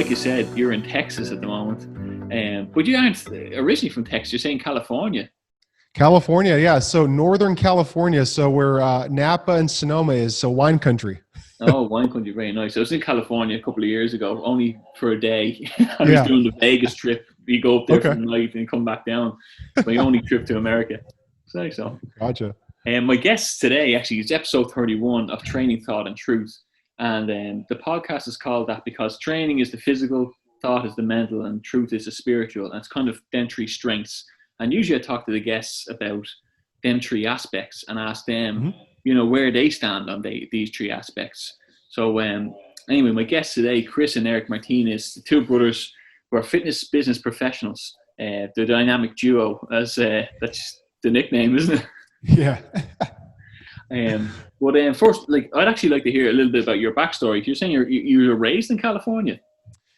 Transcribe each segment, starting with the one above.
like you said, you're in Texas at the moment, but you aren't originally from Texas. You're saying California. California, yeah. So Northern California. So where Napa and Sonoma is, so wine country. Oh, wine country, very nice. I was in California a couple of years ago, only for a day. I was Yeah. doing the Vegas trip. You go up there for Okay. the night and come back down. It's my only trip to America. So. Gotcha. And my guest today actually is episode 31 of Training, Thought and Truth. And the podcast is called that because training is the physical, thought is the mental, and truth is the spiritual. And it's kind of them three strengths. And usually I talk to the guests about them three aspects and ask them, where they stand on these three aspects. So anyway, my guests today, Chris and Eric Martinez, the two brothers who are fitness business professionals, the dynamic duo, as that's the nickname, isn't it? Yeah. But first, I'd actually like to hear a little bit about your backstory. You're saying you were raised in California.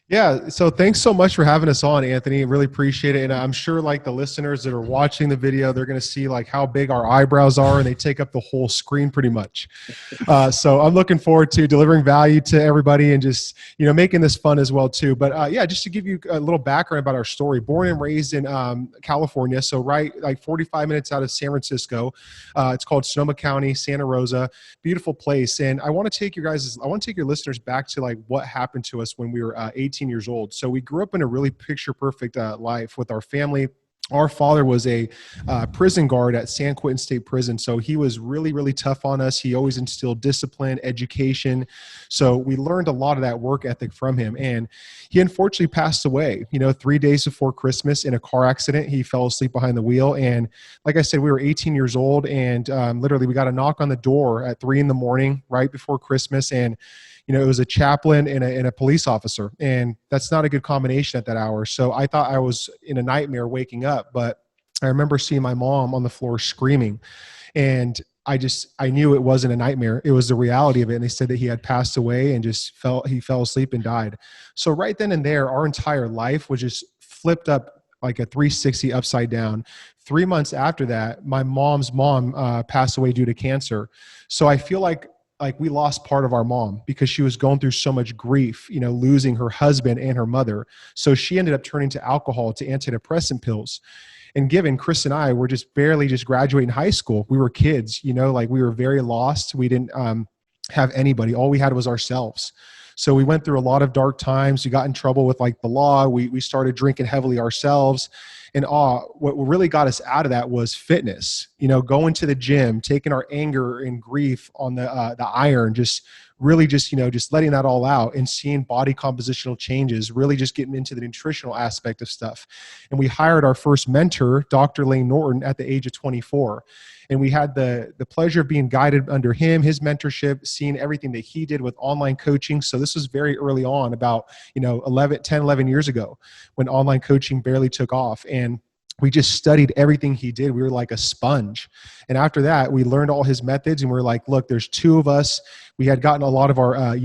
Yeah. So thanks so much for having us on, Anthony. Really appreciate it. And I'm sure like the listeners that are watching the video, they're going to see like how big our eyebrows are and they take up the whole screen pretty much. So I'm looking forward to delivering value to everybody and just, making this fun as well too. But yeah, just to give you a little background about our story, born and raised in California. So right, like 45 minutes out of San Francisco. It's called Sonoma County, Santa Rosa, beautiful place. And I want to take your listeners back to like what happened to us when we were 18 years old. So we grew up in a really picture perfect life with our family. Our father was a prison guard at San Quentin State Prison. So he was really, really tough on us. He always instilled discipline, education. So we learned a lot of that work ethic from him. And he unfortunately passed away, 3 days before Christmas in a car accident. He fell asleep behind the wheel. And like I said, we were 18 years old and literally we got a knock on the door at 3 a.m, right before Christmas. And it was a chaplain and a police officer, and that's not a good combination at that hour. So I thought I was in a nightmare waking up, but I remember seeing my mom on the floor screaming, and I knew it wasn't a nightmare. It was the reality of it. And they said that he had passed away and he fell asleep and died. So right then and there, our entire life was just flipped up like a 360 upside down. 3 months after that, my mom's mom passed away due to cancer. So I feel like we lost part of our mom because she was going through so much grief, losing her husband and her mother. So she ended up turning to alcohol, to antidepressant pills. And given Chris and I were just barely graduating high school, we were kids, we were very lost. We didn't have anybody. All we had was ourselves. So we went through a lot of dark times. We got in trouble with like the law. We started drinking heavily ourselves. And what really got us out of that was fitness, going to the gym, taking our anger and grief on the iron, just letting that all out and seeing body compositional changes, really just getting into the nutritional aspect of stuff. And we hired our first mentor, Dr. Lane Norton, at the age of 24. And we had the pleasure of being guided under him, his mentorship, seeing everything that he did with online coaching. So this was very early on, about 11 years ago, when online coaching barely took off. And we just studied everything he did. We were like a sponge. And after that, we learned all his methods, and we were like, look, there's two of us. We had gotten a lot of our,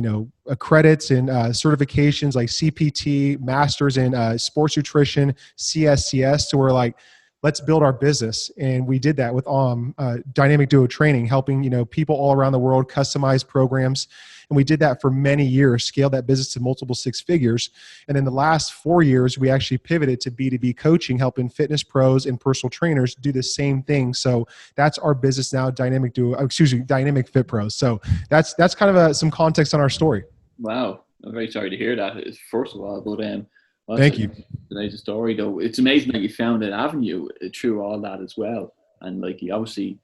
credits and certifications like CPT, masters in sports nutrition, CSCS. So we're like, let's build our business. And we did that with Dynamic Duo Training, helping, people all around the world customize programs. And we did that for many years, scaled that business to multiple six figures. And in the last 4 years, we actually pivoted to B2B coaching, helping fitness pros and personal trainers do the same thing. So that's our business now, Dynamic Fit Pros. So that's kind of some context on our story. Wow. I'm very sorry to hear that, first of all, but thank you. Today's story, though. It's amazing that you found an avenue through all that as well. And like, you obviously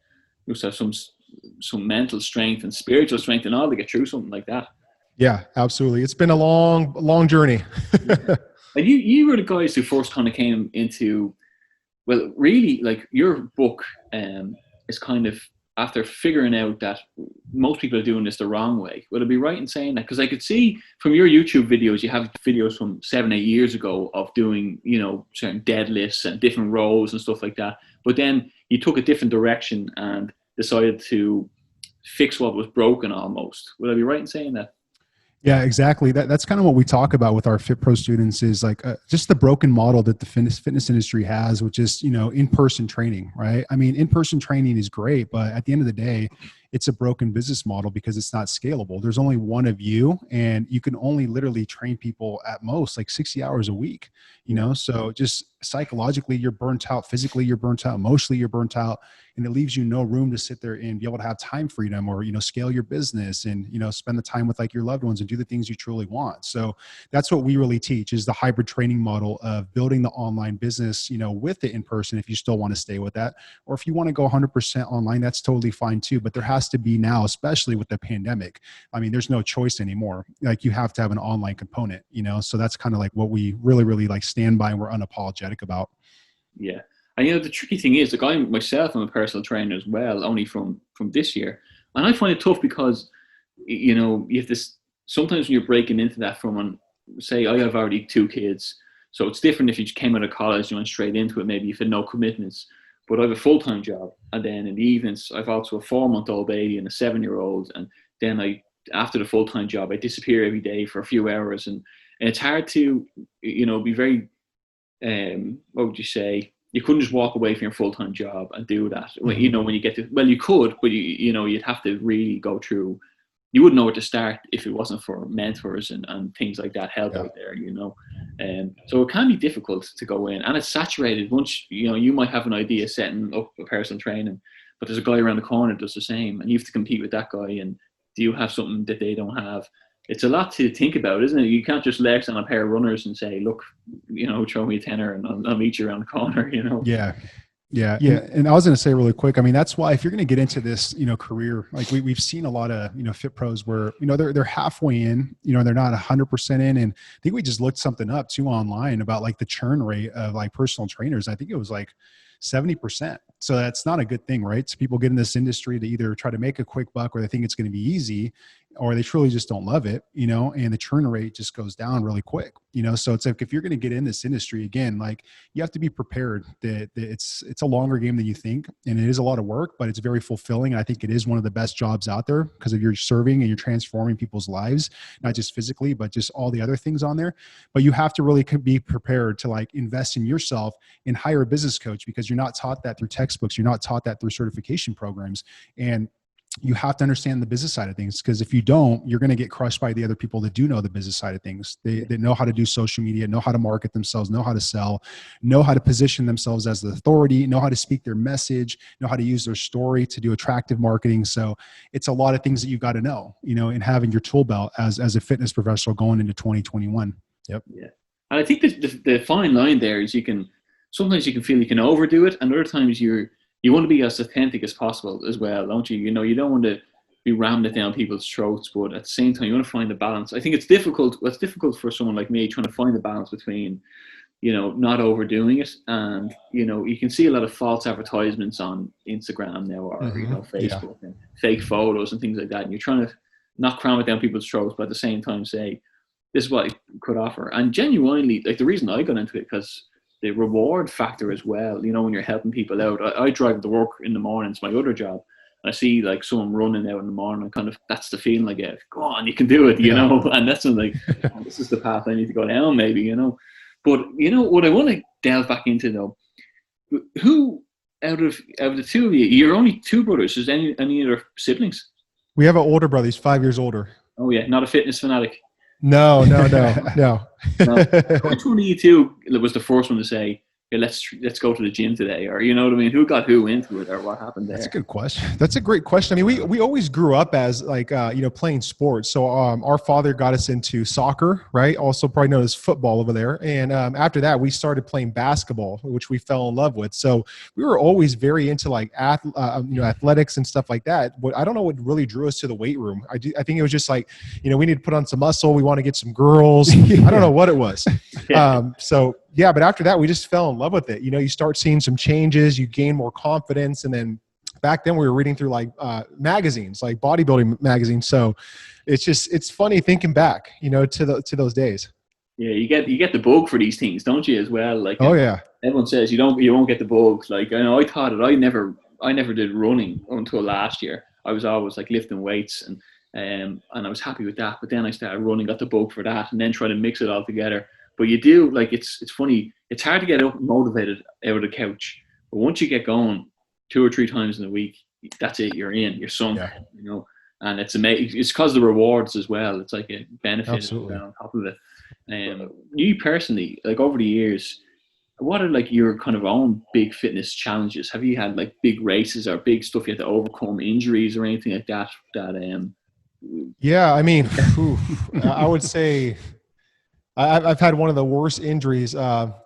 must have some mental strength and spiritual strength and all to get through something like that. Yeah, absolutely. It's been a long journey. Yeah. And you were the guys who first kind of came into, well, really, like, your book is kind of after figuring out that most people are doing this the wrong way. Would I be right in saying that? Because I could see from your YouTube videos, you have videos from 7-8 years ago of doing, certain deadlifts and different rows and stuff like that. But then you took a different direction and decided to fix what was broken almost. Would I be right in saying that? Yeah, exactly. That's kind of what we talk about with our Fit Pro students is like just the broken model that the fitness industry has, which is, in-person training, right? I mean, in-person training is great, but at the end of the day, it's a broken business model because it's not scalable. There's only one of you, and you can only literally train people at most like 60 hours a week, you know? So just psychologically, you're burnt out. Physically, you're burnt out. Emotionally, you're burnt out. And it leaves you no room to sit there and be able to have time freedom, or, you know, scale your business and, you know, spend the time with like your loved ones and do the things you truly want. So that's what we really teach, is the hybrid training model of building the online business, you know, with the in-person, if you still want to stay with that, or if you want to go 100% online, that's totally fine too. But there has to be now, especially with the pandemic, I mean, there's no choice anymore. Like, you have to have an online component, you know? So that's kind of like what we really, really like stand by and we're unapologetic about. Yeah. And, you know, the tricky thing is, like, I'm a personal trainer as well, only from this year. And I find it tough because, you know, you have this, sometimes when you're breaking into that from, say, I have already 2 kids. So it's different if you just came out of college and went straight into it. Maybe you've had no commitments. But I have a full-time job. And then in the evenings, I've also a 4-month-old baby and a 7-year-old. And then after the full-time job, I disappear every day for a few hours. And it's hard to, you know, be very, what would you say? You couldn't just walk away from your full-time job and do that. Mm-hmm. You know, when you get to, well, you could, but you know, you'd have to really go through, you wouldn't know where to start if it wasn't for mentors and things like that, help out there, you know. So it can be difficult to go in, and it's saturated. Once, you know, you might have an idea setting up a personal training, but there's a guy around the corner that does the same, and you have to compete with that guy. And do you have something that they don't have? It's a lot to think about, isn't it? You can't just lex on a pair of runners and say, look, you know, throw me a tenner and I'll meet you around the corner, you know? Yeah. Yeah. And I was going to say really quick, I mean, that's why if you're going to get into this, you know, career, like we've seen a lot of, you know, fit pros where, you know, they're halfway in, you know, they're not 100% in. And I think we just looked something up too online about like the churn rate of like personal trainers. I think it was like 70%. So that's not a good thing, right? So people get in this industry to either try to make a quick buck, or they think it's going to be easy, or they truly just don't love it, you know, and the churn rate just goes down really quick, you know? So it's like, if you're going to get in this industry again, like you have to be prepared that it's a longer game than you think. And it is a lot of work, but it's very fulfilling. And I think it is one of the best jobs out there because of you're serving and you're transforming people's lives, not just physically, but just all the other things on there. But you have to really be prepared to like invest in yourself and hire a business coach, because you're not taught that through textbooks. You're not taught that through certification programs. And you have to understand the business side of things, because if you don't, you're going to get crushed by the other people that do know the business side of things. They know how to do social media, know how to market themselves, know how to sell, know how to position themselves as the authority, know how to speak their message, know how to use their story to do attractive marketing. So it's a lot of things that you got to know, you know, and having your tool belt as a fitness professional going into 2021. Yep. Yeah. And I think the fine line there is sometimes you can feel you can overdo it, and other times you want to be as authentic as possible as well, don't you? You know, you don't want to be rammed it down people's throats, but at the same time, you want to find the balance. I think it's difficult. It's difficult for someone like me trying to find the balance between, you know, not overdoing it. And, you know, you can see a lot of false advertisements on Instagram now, or, you know, Facebook, and fake photos and things like that. And you're trying to not cram it down people's throats, but at the same time say, this is what it could offer. And genuinely, like, the reason I got into it, because the reward factor as well, you know, when you're helping people out. I drive to work in the mornings, my other job, and I see like someone running out in the morning, kind of, that's the feeling I get. Go on, you can do it, you know. And that's like, oh, this is the path I need to go down, maybe, you know. But, you know, what I want to delve back into though, who out of the two of you, you're only 2 brothers, is any other siblings? We have an older brother, he's 5 years older. Oh yeah, not a fitness fanatic. No. Which one of you two was the first one to say, hey, let's go to the gym today? Or, you know what I mean? Who got who into it, or what happened there? That's a good question. That's a great question. I mean, we always grew up as like, you know, playing sports. So our father got us into soccer, right? Also probably known as football over there. And after that, we started playing basketball, which we fell in love with. So we were always very into like, you know, athletics and stuff like that. But I don't know what really drew us to the weight room. I think it was just like, you know, we need to put on some muscle. We want to get some girls. I don't know what it was. So yeah, but after that, we just fell in love with it. You know, you start seeing some changes, you gain more confidence. And then back then we were reading through like magazines, like bodybuilding magazines. So it's funny thinking back, you know, to those days. Yeah, you get the bug for these things, don't you, as well? Like, oh yeah, everyone says you won't get the bug. Like, I know I thought it. I never did running until last year. I was always like lifting weights and I was happy with that. But then I started running, got the bug for that, and then trying to mix it all together. But you do, like, it's funny. It's hard to get up motivated out of the couch. But once you get going 2 or 3 times in a week, that's it. You're in. You're sunk. Yeah. You know, and it's amazing. It's because of the rewards as well. It's like a benefit Absolutely. on top of it. You personally, like over the years, what are like your kind of own big fitness challenges? Have you had like big races or big stuff you had to overcome, injuries or anything like that? Yeah, I mean, I would say I've had one of the worst injuries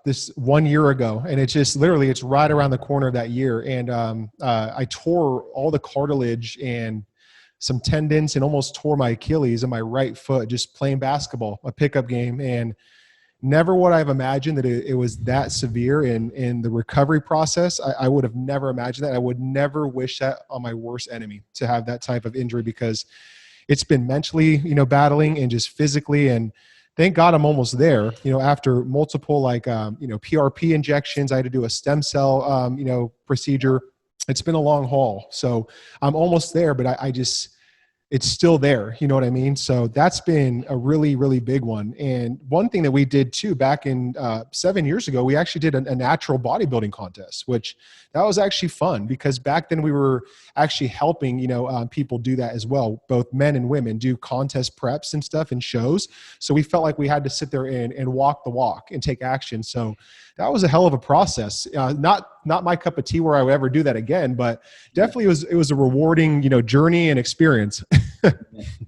this 1 year ago, and it's just literally it's right around the corner of that year, and I tore all the cartilage and some tendons, and almost tore my Achilles in my right foot just playing basketball, a pickup game, and never would I have imagined that it was that severe in the recovery process. I would have never imagined that. I would never wish that on my worst enemy, to have that type of injury, because it's been mentally, battling, and just physically. And thank God I'm almost there, after multiple PRP injections. I had to do a stem cell, procedure. It's been a long haul. So I'm almost there, but I just, it's still there. You know what I mean? So that's been a really, really big one. And one thing that we did too, back in 7 years ago, we actually did a natural bodybuilding contest, which that was actually fun, because back then we were actually helping, people do that as well. Both men and women do contest preps and stuff and shows. So we felt like we had to sit there and walk the walk and take action. So that was a hell of a process. Not my cup of tea where I would ever do that again, but definitely it was a rewarding, journey and experience. Well,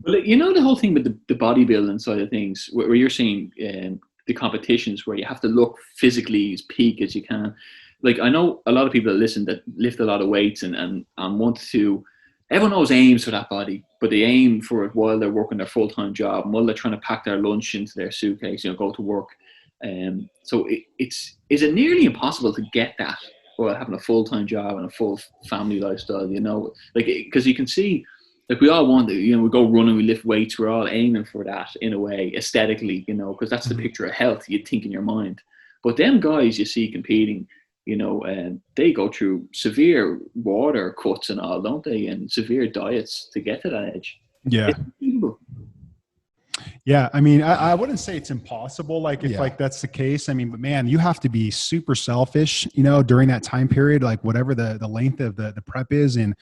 the whole thing with the bodybuilding side of things, where you're seeing the competitions where you have to look physically as peak as you can. Like, I know a lot of people that listen that lift a lot of weights and want to, everyone always aims for that body, but they aim for it while they're working their full-time job, and while they're trying to pack their lunch into their suitcase, go to work. So is it nearly impossible to get that while having a full-time job and a full family lifestyle, like, because you can see, like, we all want to, we go running, we lift weights, we're all aiming for that in a way, aesthetically, because that's the picture of health you'd think in your mind. But them guys you see competing, they go through severe water cuts and all, don't they? And severe diets to get to that edge. Yeah. Yeah. I mean, I wouldn't say it's impossible. Like, if like that's the case, I mean, but man, you have to be super selfish, during that time period, like whatever the length of the prep is. And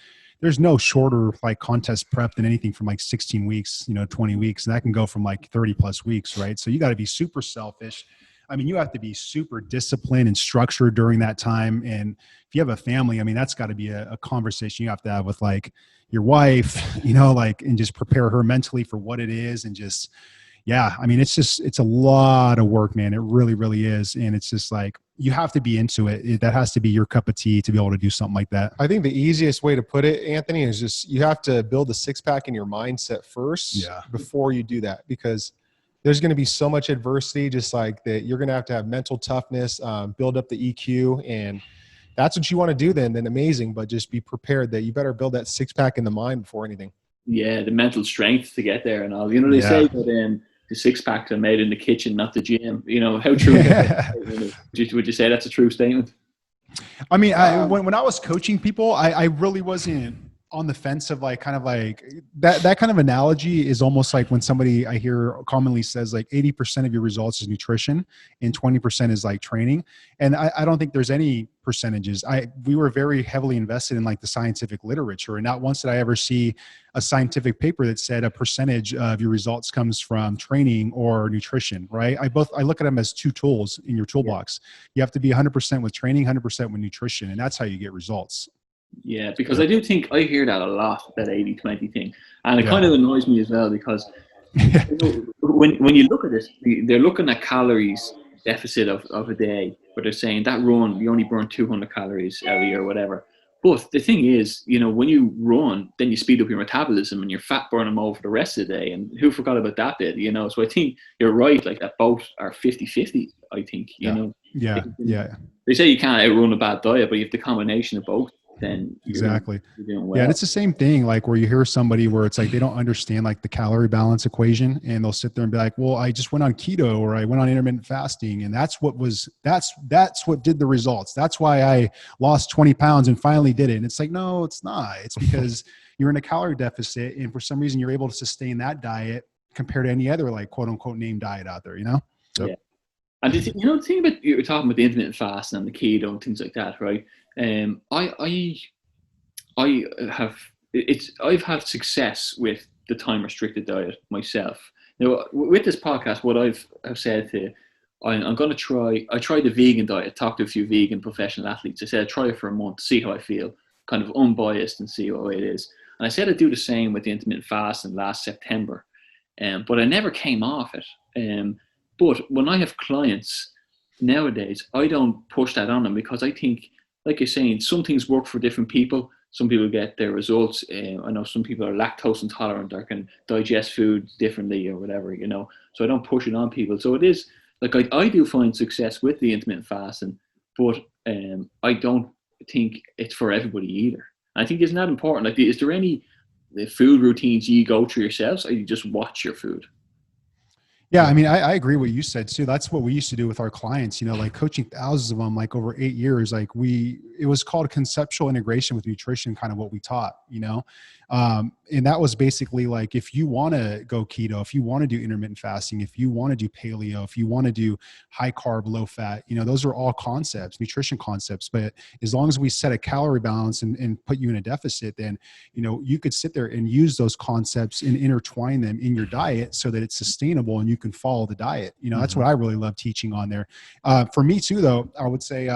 there's no shorter like contest prep than anything from like 16 weeks, 20 weeks. And that can go from like 30 plus weeks. Right. So you got to be super selfish. I mean, you have to be super disciplined and structured during that time. And if you have a family, I mean, that's got to be a conversation you have to have with like your wife, and just prepare her mentally for what it is. And just, yeah, I mean, it's a lot of work, man. It really, really is. And it's just like, you have to be into it. That has to be your cup of tea to be able to do something like that. I think the easiest way to put it, Anthony, is just, you have to build a six-pack in your mindset first before you do that, because there's going to be so much adversity, just like that. You're going to have mental toughness, build up the EQ, and that's what you want to do then amazing. But just be prepared that you better build that six-pack in the mind before anything. Yeah, the mental strength to get there and all. They say that the six-packs are made in the kitchen, not the gym. How true is that? Would you say that's a true statement? I mean, when I was coaching people, I really wasn't on the fence of like, kind of like that kind of analogy is almost like when somebody I hear commonly says like 80% of your results is nutrition and 20% is like training. And I don't think there's any percentages. We were very heavily invested in like the scientific literature. And not once did I ever see a scientific paper that said a percentage of your results comes from training or nutrition, right? I look at them as two tools in your toolbox. You have to be 100% with training, 100% with nutrition. And that's how you get results. Yeah, because I do think I hear that a lot, that 80-20 thing. And it kind of annoys me as well, because when you look at it, they're looking at calories deficit of a day, but they're saying that run, you only burn 200 calories every year or whatever. But the thing is, when you run, then you speed up your metabolism and your fat burn them over the rest of the day. And who forgot about that bit, So I think you're right, like that both are 50-50, I think, Yeah. They say you can't outrun a bad diet, but you have the combination of both. Then exactly. You're doing well. Yeah, and it's the same thing, like where you hear somebody where it's like they don't understand like the calorie balance equation, and they'll sit there and be like, well, I just went on keto or I went on intermittent fasting, and that's what did the results. That's why I lost 20 pounds and finally did it. And it's like, no, it's not. It's because you're in a calorie deficit, and for some reason you're able to sustain that diet compared to any other like quote unquote name diet out there, So. Yeah. And the thing about, you were talking about the intermittent fasting and the keto and things like that, right? I've had success with the time restricted diet myself. Now, with this podcast, what I've said to, I'm going to try. I tried the vegan diet. Talked to a few vegan professional athletes. I said I'd try it for a month, see how I feel, kind of unbiased, and see what it is. And I said I'd do the same with the intermittent fasting last September, but I never came off it. But when I have clients nowadays, I don't push that on them because I think, like you're saying, some things work for different people. Some people get their results. I know some people are lactose intolerant or can digest food differently or whatever, you know. So I don't push it on people. So it is like I do find success with the intermittent fasting, but I don't think it's for everybody either. I think isn't that important? Like, is there any food routines you go through yourselves, or you just watch your food? Yeah, I mean, I agree what you said too. That's what we used to do with our clients, you know, like coaching thousands of them, like over 8 years, like it was called conceptual integration with nutrition, kind of what we taught, you know? And that was basically like, if you want to go keto, if you want to do intermittent fasting, if you want to do paleo, if you want to do high carb, low fat, you know, those are all concepts, nutrition concepts. But as long as we set a calorie balance and put you in a deficit, then, you know, you could sit there and use those concepts and intertwine them in your diet so that it's sustainable and you can follow the diet. You know, that's what I really love teaching on there. For me too, though, I would say,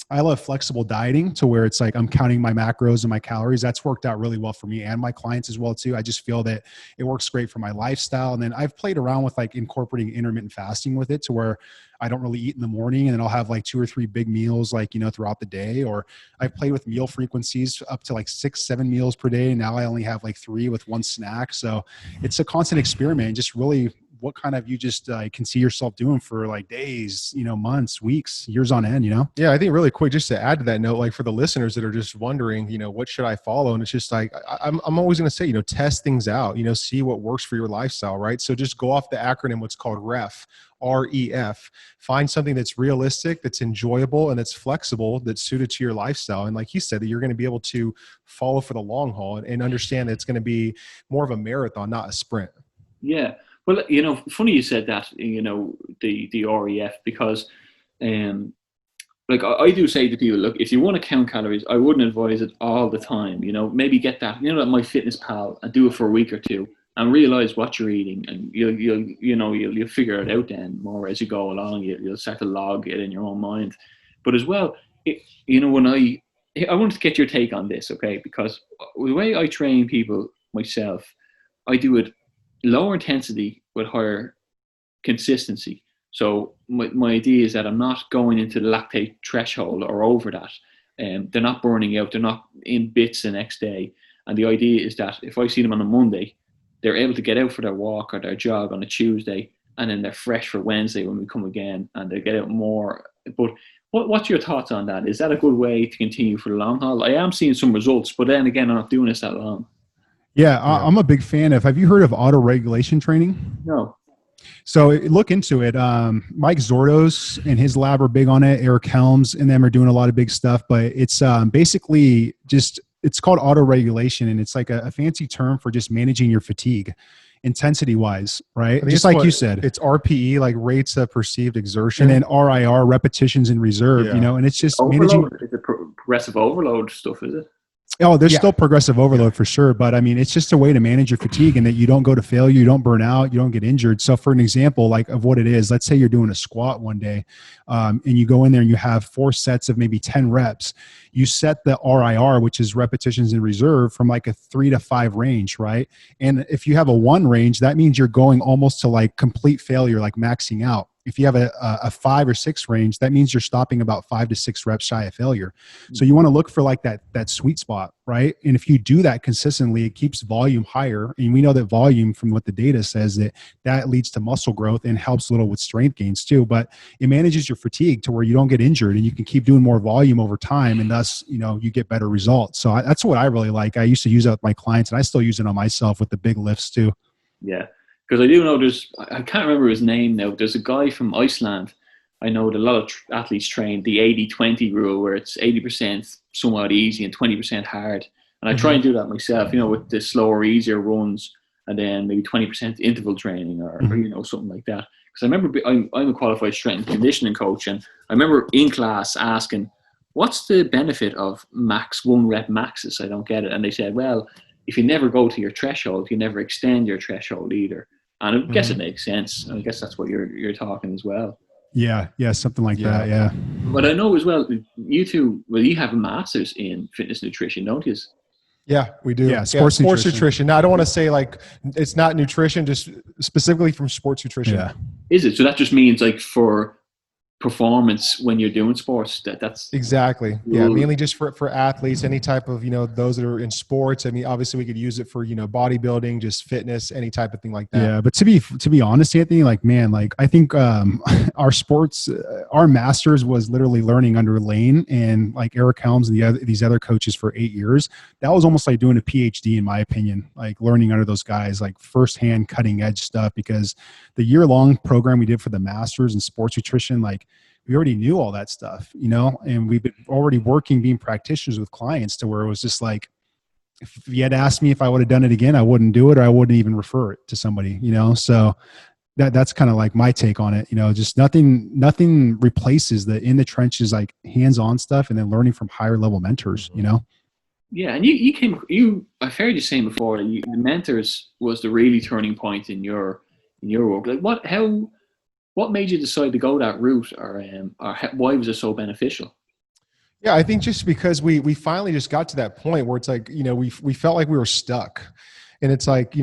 I love flexible dieting to where it's like I'm counting my macros and my calories. That's worked out really well for me and my clients as well too. I just feel that it works great for my lifestyle. And then I've played around with like incorporating intermittent fasting with it to where I don't really eat in the morning and then I'll have like 2 or 3 big meals, like, you know, throughout the day. Or I've played with meal frequencies up to like 6, 7 meals per day. And now I only have like 3 with 1 snack. So it's a constant experiment, just really what kind of you just can see yourself doing for like days, you know, months, weeks, years on end, you know? Yeah, I think really quick, just to add to that note, like for the listeners that are just wondering, you know, what should I follow? And it's just like, I'm always going to say, you know, test things out, you know, see what works for your lifestyle, right? So just go off the acronym, what's called REF, REF, find something that's realistic, that's enjoyable, and that's flexible, that's suited to your lifestyle. And like he said, that you're going to be able to follow for the long haul and understand that it's going to be more of a marathon, not a sprint. Yeah. Well, you know, funny you said that, you know, the REF, because like I do say to people, look, if you want to count calories, I wouldn't advise it all the time. You know, maybe get that, you know, that MyFitnessPal and do it for a week or two and realize what you're eating, and you'll figure it out then more as you go along. You'll start to log it in your own mind. But as well, you know, when I wanted to get your take on this, okay? Because the way I train people myself, I do it lower intensity with higher consistency. So my idea is that I'm not going into the lactate threshold or over that. They're not burning out. They're not in bits the next day. And the idea is that if I see them on a Monday, they're able to get out for their walk or their jog on a Tuesday, and then they're fresh for Wednesday when we come again, and they get out more. But what's your thoughts on that? Is that a good way to continue for the long haul? I am seeing some results, but then again, I'm not doing this that long. Yeah, I'm a big fan of, have you heard of auto regulation training? No. So look into it. Mike Zordos and his lab are big on it. Eric Helms and them are doing a lot of big stuff, but it's basically just, it's called auto regulation. And it's like a fancy term for just managing your fatigue intensity wise, right? Just like you said, it's RPE, like rates of perceived exertion, and then RIR, repetitions in reserve, you know, and it's just managing. Is it progressive overload stuff, is it? Oh, there's still progressive overload for sure. But I mean, it's just a way to manage your fatigue and that you don't go to failure, you don't burn out, you don't get injured. So for an example, like of what it is, let's say you're doing a squat one day and you go in there and you have 4 sets of maybe 10 reps. You set the RIR, which is repetitions in reserve, from like a 3 to 5 range, right? And if you have a 1 range, that means you're going almost to like complete failure, like maxing out. If you have a 5 or 6 range, that means you're stopping about 5 to 6 reps shy of failure. So you want to look for like that sweet spot, right? And if you do that consistently, it keeps volume higher. And we know that volume, from what the data says, that leads to muscle growth and helps a little with strength gains too. But it manages your fatigue to where you don't get injured and you can keep doing more volume over time, and thus, you know, you get better results. So that's what I really like. I used to use it with my clients, and I still use it on myself with the big lifts too. Yeah. Because I do know I can't remember his name now. There's a guy from Iceland. I know that a lot of athletes train the 80-20 rule, where it's 80% somewhat easy and 20% hard. And I try and do that myself, you know, with the slower, easier runs, and then maybe 20% interval training or you know, something like that. Because I remember I'm a qualified strength and conditioning coach, and I remember in class asking, what's the benefit of max 1 rep maxes? I don't get it. And they said, well, if you never go to your threshold, you never extend your threshold either. And I guess it makes sense. I guess that's what you're talking as well. Yeah, something like that. Yeah. But I know as well, you two, well, you have a master's in fitness nutrition, don't you? Yeah, we do. Yeah, sports nutrition. Now, I don't want to say like it's not nutrition, just specifically from sports nutrition. Yeah. Is it? So that just means like for performance when you're doing sports, that's exactly. Yeah, mainly just for athletes, any type of, those that are in sports. I mean, obviously we could use it for, bodybuilding, just fitness, any type of thing like that. Yeah, but to be honest, Anthony, like, man, like I think our sports, our masters was literally learning under Lane and like Eric Helms and these other coaches for 8 years. That was almost like doing a PhD in my opinion, like learning under those guys, like firsthand cutting edge stuff, because the year-long program we did for the masters in sports nutrition, like we already knew all that stuff, and we've been already working, being practitioners with clients to where it was just like, if you had asked me if I would have done it again, I wouldn't do it, or I wouldn't even refer it to somebody, so that's kind of like my take on it. Just nothing replaces the in the trenches, like hands-on stuff and then learning from higher level mentors, Yeah. And I've heard you saying before that the mentors was the really turning point in your work. Like what made you decide to go that route, or why was it so beneficial? Yeah, I think just because we finally just got to that point where it's like, we felt like we were stuck. And it's like,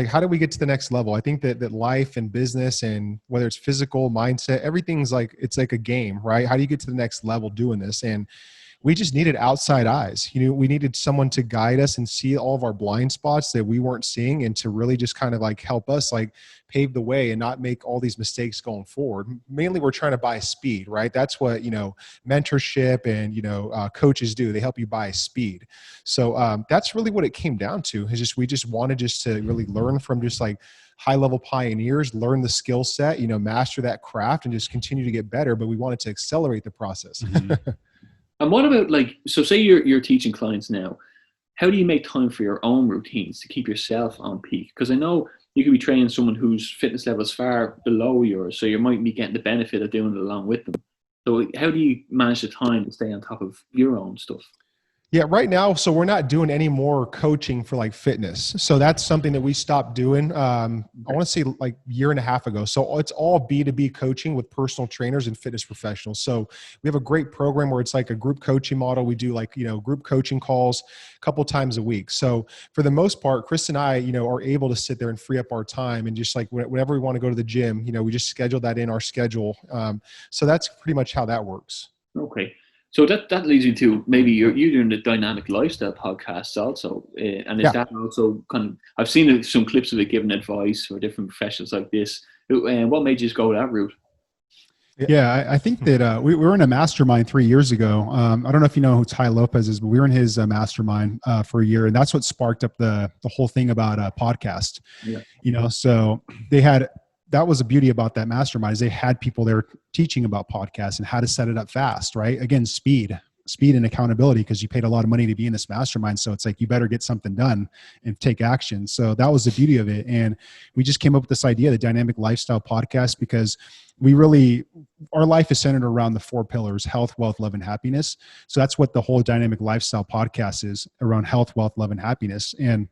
how do we get to the next level? I think that life and business, and whether it's physical, mindset, everything's like, it's like a game, right? How do you get to the next level doing this? And we just needed outside eyes. We needed someone to guide us and see all of our blind spots that we weren't seeing, and to really just kind of like help us like pave the way and not make all these mistakes going forward. Mainly we're trying to buy speed, right? That's what, mentorship and, coaches do. They help you buy speed. So that's really what it came down to, is we just wanted just to really learn from just like high level pioneers, learn the skill set, master that craft and just continue to get better. But we wanted to accelerate the process. Mm-hmm. And what about so say you're teaching clients now, how do you make time for your own routines to keep yourself on peak? Because I know you could be training someone whose fitness level is far below yours, so you might be getting the benefit of doing it along with them. So how do you manage the time to stay on top of your own stuff? Yeah, right now, so we're not doing any more coaching for like fitness. So that's something that we stopped doing, I want to say like a year and a half ago. So it's all B2B coaching with personal trainers and fitness professionals. So we have a great program where it's like a group coaching model. We do like, group coaching calls a couple times a week. So for the most part, Chris and I, are able to sit there and free up our time, and just like whenever we want to go to the gym, we just schedule that in our schedule. So that's pretty much how that works. Okay. So that leads you to maybe you're doing the dynamic lifestyle podcasts also, and is that also kind of? I've seen some clips of it giving advice for different professionals like this. What made you go that route? Yeah, I think that we were in a mastermind 3 years ago. I don't know if you know who Ty Lopez is, but we were in his mastermind for a year, and that's what sparked up the whole thing about a podcast. Yeah. So they had. That was the beauty about that mastermind, is they had people there teaching about podcasts and how to set it up fast, right? Again, speed and accountability, because you paid a lot of money to be in this mastermind. So it's like, you better get something done and take action. So that was the beauty of it. And we just came up with this idea, the Dynamic Lifestyle Podcast, because our life is centered around the 4 pillars: health, wealth, love, and happiness. So that's what the whole Dynamic Lifestyle Podcast is, around health, wealth, love, and happiness. And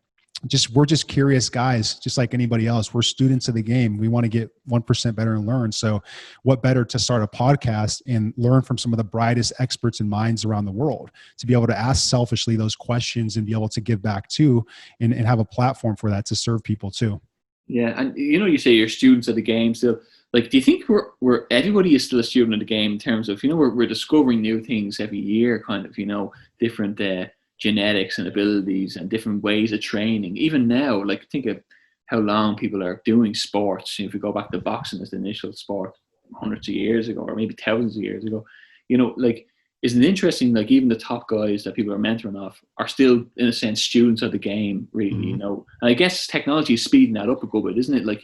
we're just curious guys, just like anybody else. We're students of the game. We want to get 1% better and learn. So what better to start a podcast and learn from some of the brightest experts and minds around the world, to be able to ask selfishly those questions and be able to give back to, and have a platform for that to serve people too. Yeah. And you say you're students of the game still. Like, do you think we're everybody is still a student of the game in terms of, we're discovering new things every year, kind of, different genetics and abilities and different ways of training. Even now, like, think of how long people are doing sports. If we go back to boxing as the initial sport hundreds of years ago, or maybe thousands of years ago, like, isn't it interesting, like, even the top guys that people are mentoring off are still, in a sense, students of the game, really, And I guess technology is speeding that up a good bit, isn't it? Like,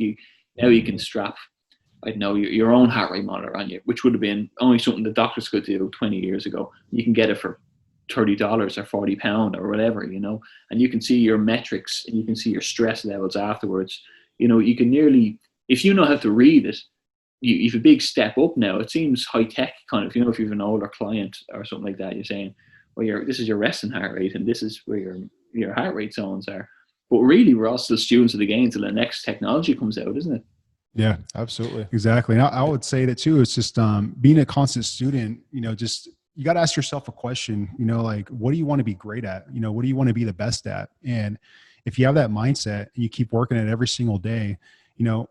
now you can strap, I don't know, your own heart rate monitor on you, which would have been only something the doctors could do 20 years ago. You can get it for $30 or £40 or whatever, and you can see your metrics and you can see your stress levels afterwards. You can nearly, if you know how to read it, you have a big step up now. It seems high tech kind of, if you have an older client or something like that, you're saying, well, this is your resting heart rate and this is where your heart rate zones are. But really, we're all still students of the game until the next technology comes out, isn't it? Yeah, Absolutely. exactly. And I would say that too. It's just being a constant student. Just you got to ask yourself a question. Like, what do you want to be great at? What do you want to be the best at? And if you have that mindset and you keep working at it every single day,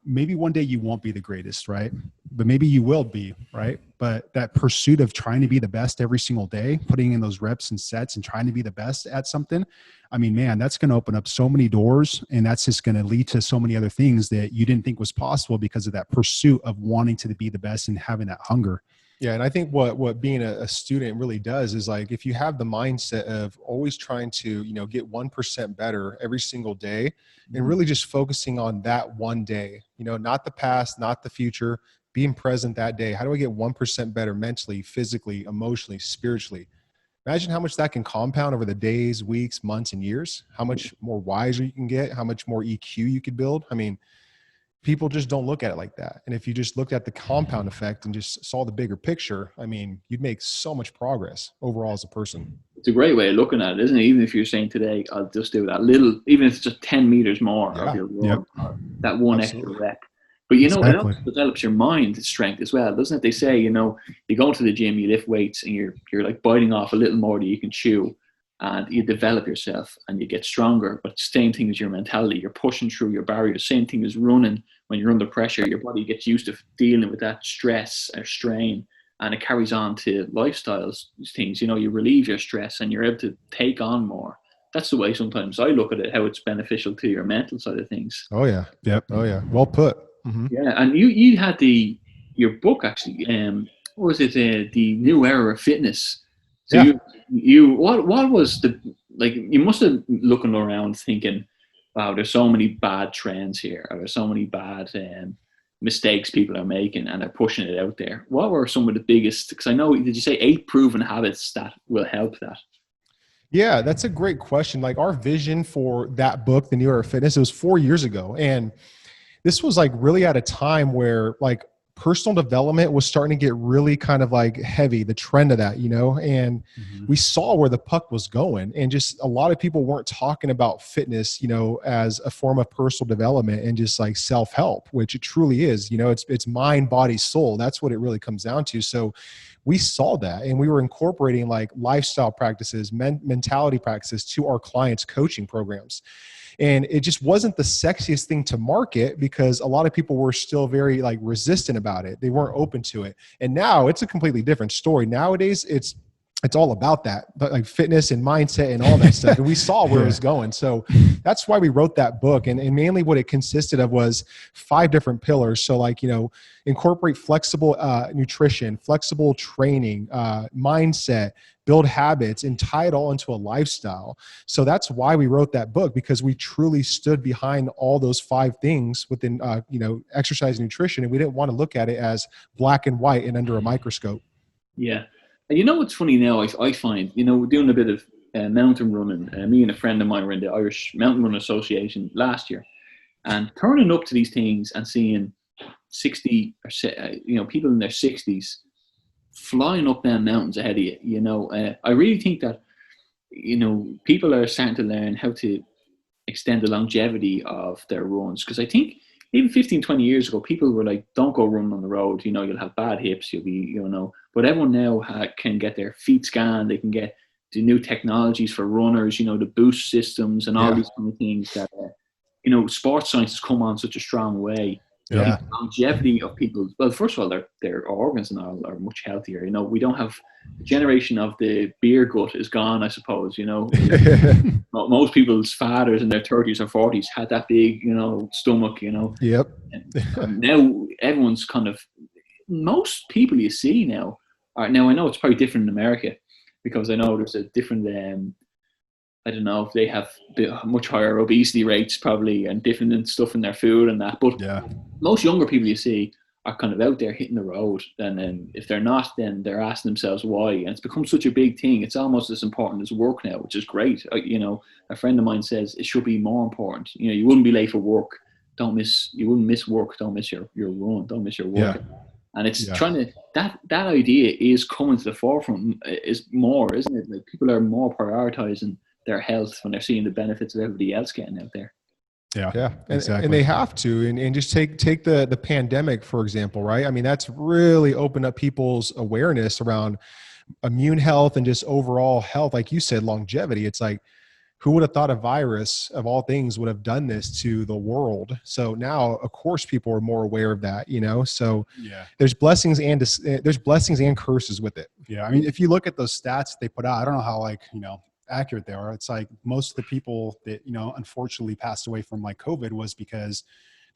maybe one day you won't be the greatest, right? But maybe you will be, right? But that pursuit of trying to be the best every single day, putting in those reps and sets and trying to be the best at something, I mean, man, that's going to open up so many doors, and that's just going to lead to so many other things that you didn't think was possible because of that pursuit of wanting to be the best and having that hunger. Yeah. And I think what being a student really does is, like, if you have the mindset of always trying to, get 1% better every single day, and really just focusing on that one day, not the past, not the future, being present that day. How do I get 1% better mentally, physically, emotionally, spiritually? Imagine how much that can compound over the days, weeks, months, and years, how much more wiser you can get, how much more EQ you could build. I mean, people just don't look at it like that. And if you just looked at the compound effect and just saw the bigger picture, I mean, you'd make so much progress overall as a person. It's a great way of looking at it, isn't it? Even if you're saying today, I'll just do that little, even if it's just 10 meters more of your run, or that one extra rep. But it also develops your mind strength as well, doesn't it? They say, you go into the gym, you lift weights, and you're like biting off a little more than you can chew, and you develop yourself and you get stronger. But same thing as your mentality, you're pushing through your barriers. Same thing as running. When you're under pressure, your body gets used to dealing with that stress or strain, and it carries on to lifestyles, things. You relieve your stress and you're able to take on more. That's the way sometimes I look at it, how it's beneficial to your mental side of things. Oh yeah. Yep. Oh yeah. Well put. Mm-hmm. Yeah. And you had your book actually, what was it? The New Era of Fitness. So what was you must have looking around thinking, wow, there's so many bad trends here, or there's so many bad mistakes people are making, and they're pushing it out there. What were some of the biggest, because I know, did you say 8 proven habits that will help that? Yeah, that's a great question. Like, our vision for that book, The New Era of Fitness, it was 4 years ago. And this was like really at a time where like personal development was starting to get really kind of like heavy, the trend of that, and we saw where the puck was going, and just a lot of people weren't talking about fitness, as a form of personal development and just like self-help, which it truly is. It's mind, body, soul. That's what it really comes down to. So we saw that, and we were incorporating like lifestyle practices, mentality practices to our clients' coaching programs. And it just wasn't the sexiest thing to market because a lot of people were still very like resistant about it. They weren't open to it. And now it's a completely different story. Nowadays, it's all about that, but like fitness and mindset and all that stuff. And we saw where it was going. So that's why we wrote that book. And mainly what it consisted of was 5 different pillars. So like, incorporate flexible nutrition, flexible training, mindset, build habits, and tie it all into a lifestyle. So that's why we wrote that book, because we truly stood behind all those 5 things within, exercise and nutrition. And we didn't want to look at it as black and white and under a microscope. Yeah. And what's funny now, I find, we're doing a bit of mountain running. Me and a friend of mine were in the Irish Mountain Running Association last year, and turning up to these things and seeing 60 or people in their 60s flying up them mountains ahead of you. I really think that people are starting to learn how to extend the longevity of their runs, because I think even 15, 20 years ago, people were like, don't go running on the road. You'll have bad hips. You'll be, but everyone now can get their feet scanned. They can get the new technologies for runners, the boost systems and all these kind of things that, sports science has come on such a strong way. The longevity of people. Well, first of all, their organs and all are much healthier. We don't have the generation of the beer gut is gone, I suppose. Most people's fathers in their 30s or 40s had that big, stomach. Yep. And now everyone's kind of, most people you see now are, now I know it's probably different in America, because I know there's a different. I don't know if they have much higher obesity rates probably, and different stuff in their food and that. But most younger people you see are kind of out there hitting the road. And if they're not, then they're asking themselves why. And it's become such a big thing. It's almost as important as work now, which is great. A friend of mine says it should be more important. You wouldn't be late for work you wouldn't miss work, don't miss your run, don't miss your work. Yeah. And it's Yeah. trying to, that idea is coming to the forefront, is more, isn't it? Like, people are more prioritizing their health when they're seeing the benefits of everybody else getting out there. Yeah. Exactly. And they have to, and just take the pandemic, for example, right? I mean, that's really opened up people's awareness around immune health and just overall health. Like you said, longevity. It's like, who would have thought a virus of all things would have done this to the world? So now, of course, people are more aware of that, so Yeah. there's blessings and curses with it. Yeah. I mean, if you look at those stats they put out, I don't know how accurate they are. It's like most of the people that, unfortunately passed away from like COVID was because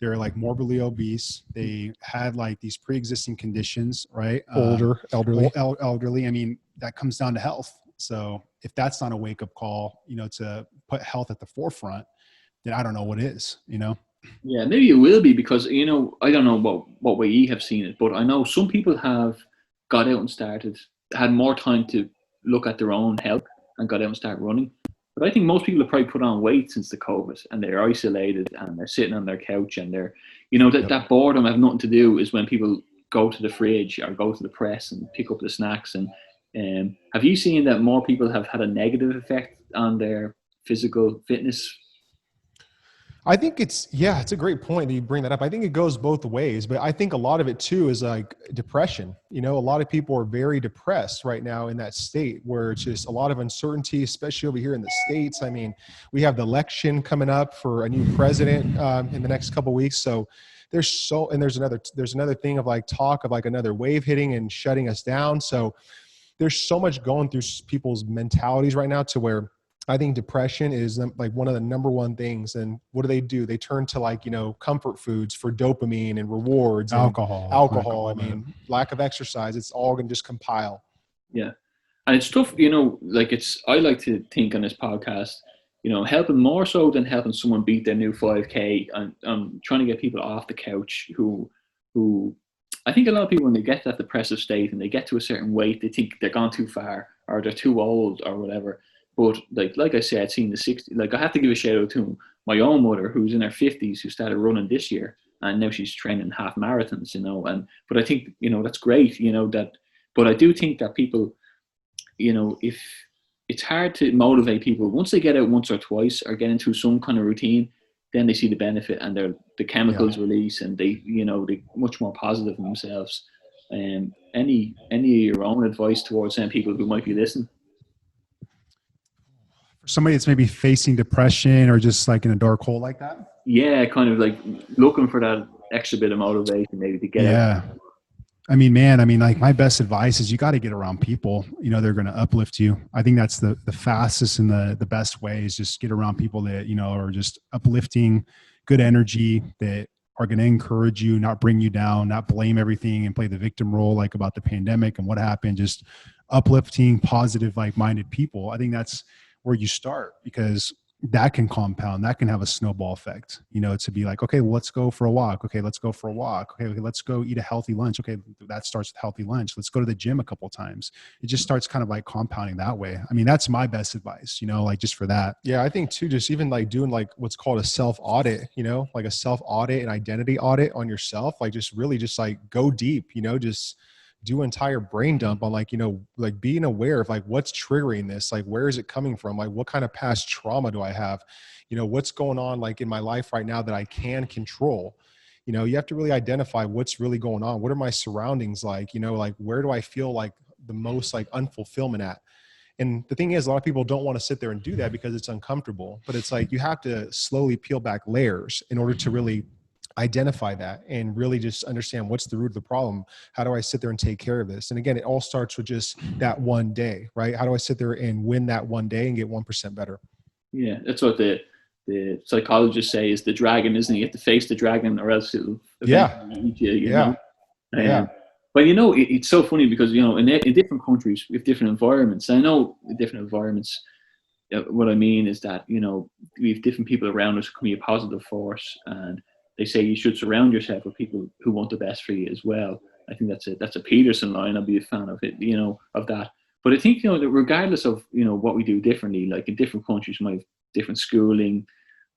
they're like morbidly obese. They had like these pre-existing conditions, right? Elderly. I mean, that comes down to health. So if that's not a wake-up call, to put health at the forefront, then I don't know what is, Yeah, maybe it will be, because, I don't know what way you have seen it, but I know some people have got out and had more time to look at their own health and got out and start running. But I think most people have probably put on weight since the COVID, and they're isolated and they're sitting on their couch, and they're, that boredom have nothing to do is when people go to the fridge or go to the press and pick up the snacks. And have you seen that more people have had a negative effect on their physical fitness? I think it's a great point that you bring that up. I think it goes both ways, but I think a lot of it too is like depression. A lot of people are very depressed right now in that state where it's just a lot of uncertainty, especially over here in the States. I mean, we have the election coming up for a new president in the next couple of weeks. So there's another thing of like talk of like another wave hitting and shutting us down. So there's so much going through people's mentalities right now to where I think depression is like one of the number one things. And what do? They turn to like, comfort foods for dopamine and rewards. Alcohol. I mean, lack of exercise, it's all going to just compile. Yeah. And it's tough, I like to think on this podcast, helping more so than helping someone beat their new 5K, and trying to get people off the couch who I think a lot of people, when they get to that depressive state and they get to a certain weight, they think they're gone too far or they're too old or whatever. But like I said, seeing the 60, like I have to give a shout out to my own mother, who's in her 50s, who started running this year, and now she's training half marathons, but I think, that's great, but I do think that people, if it's hard to motivate people, once they get out once or twice or get into some kind of routine, then they see the benefit and the chemicals release, and they're much more positive in themselves. Any of your own advice towards people who might be listening? Somebody that's maybe facing depression or just like in a dark hole like that? Yeah, kind of like looking for that extra bit of motivation maybe to get out. I mean, like my best advice is you got to get around people, they're going to uplift you. I think that's the fastest and the best way is just get around people that, are just uplifting, good energy, that are going to encourage you, not bring you down, not blame everything and play the victim role like about the pandemic and what happened, just uplifting, positive, like-minded people. I think that's where you start, because that can compound, that can have a snowball effect, to be like, okay, well, let's go for a walk. Okay, let's go for a walk. Okay, let's go eat a healthy lunch. Okay, that starts with healthy lunch. Let's go to the gym a couple of times. It just starts kind of like compounding that way. I mean, that's my best advice, like just for that. Yeah, I think too, just even like doing like what's called a self-audit, like a self-audit and identity audit on yourself, like just really just like go deep, just do entire brain dump on like, like being aware of like what's triggering this, like where is it coming from, like what kind of past trauma do I have, what's going on like in my life right now that I can control. You have to really identify what's really going on. What are my surroundings like, like where do I feel like the most like unfulfillment at? And the thing is, a lot of people don't want to sit there and do that because it's uncomfortable, but it's like you have to slowly peel back layers in order to really identify that and really just understand what's the root of the problem. How do I sit there and take care of this? And again, it all starts with just that one day, right? How do I sit there and win that one day and get 1% better? Yeah, that's what the psychologists say is the dragon, isn't it? You have to face the dragon or else it'll eat you, you know? But it's so funny because, in different countries, we have different environments. I know the different environments, what I mean is that, we have different people around us who can be a positive force, and they say you should surround yourself with people who want the best for you as well. I think that's a Peterson line. I'll be a fan of it, of that. But I think, that regardless of, what we do differently, like in different countries, we might have different schooling,